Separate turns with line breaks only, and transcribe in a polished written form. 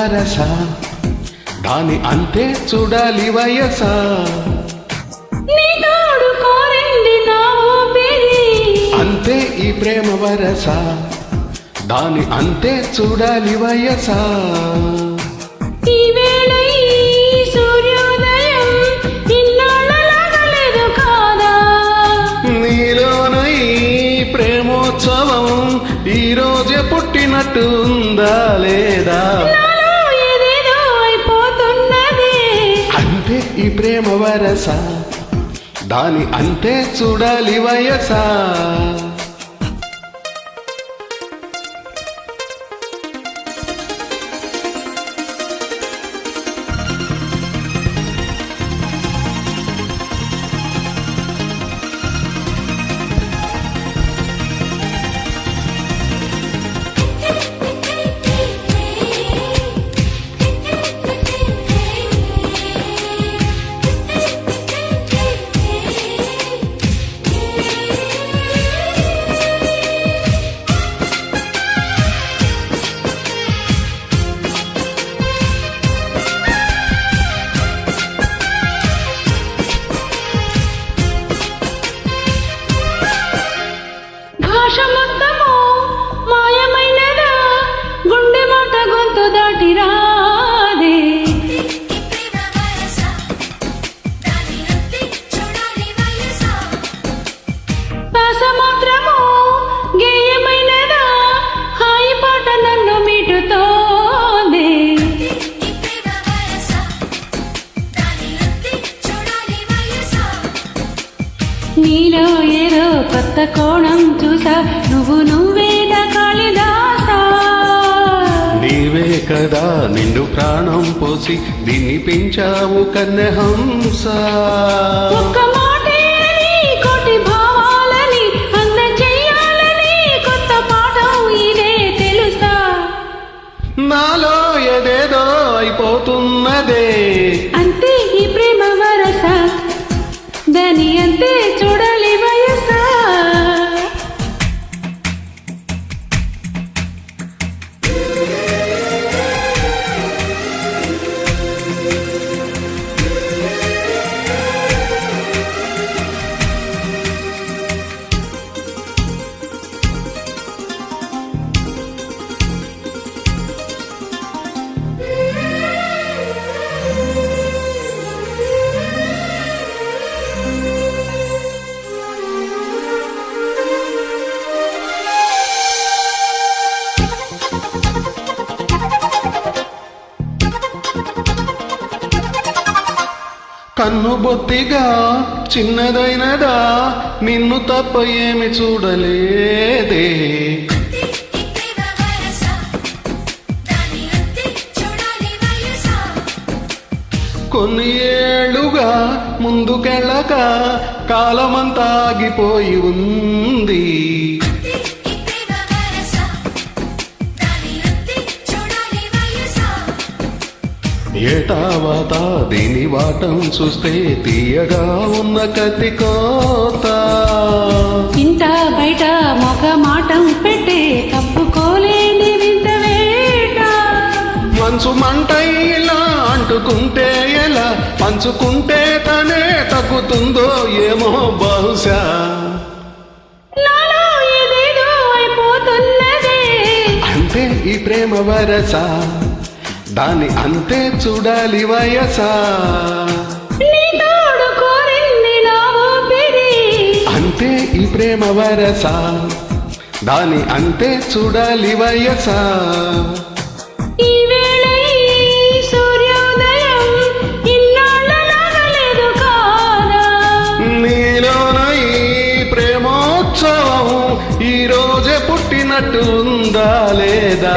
వరస దాని అంతే చూడాలి వయస అంతే ఈ ప్రేమ వరస దాని అంతే చూడాలి వయస నీలోన ఈ ప్రేమోత్సవం ఈ రోజే పుట్టినట్టు ఉందా లేదా అంతే ఈ ప్రేమ వరస దాని అంతే చూడాలి వయస
నీలో ఏదో కొత్త కోణం చూసా నువ్వేదా కాళిదాసా
నీవే కదా నిండు ప్రాణం పోసి దీన్ని పెంచావు కన్యహంస
ఒక్క మాటే కోటి భావాలని అంద చెయ్యాలని కొత్త పాఠం ఇదే తెలుసా
నాలో ఏదేదో అయిపోతున్నదే
అంతే ఈ ప్రేమ వరస దాని అంతే చూడాలి వయస
కన్ను బొత్తిగా చిన్నదైనదా నిన్ను తప్ప ఏమి చూడలేదే కొన్ని ఏళ్ళుగా ముందుకెళ్ళక కాలమంతా ఆగిపోయి ఉంది ఏటావాత దీని వాటం చూస్తే తీయగా ఉన్న కత్తి కోత
ఇంట బయట మొగ మాటం పెట్టే కప్పుకోలేని వింత వేట
మనసు మంట ఇలా అంటుకుంటే ఎలా పంచుకుంటే తనే తగ్గుతుందో ఏమో బహుశా
నాలో ఏదేదో అయిపోతున్నదే
అంతే ఈ ప్రేమ వరస దాని అంతే చూడాలి వయస అంతే ఈ ప్రేమ వరస దాని అంతే చూడాలి వయస నీలోన ఈ ప్రేమోత్సవం ఈ రోజే పుట్టినట్టు ఉందా లేదా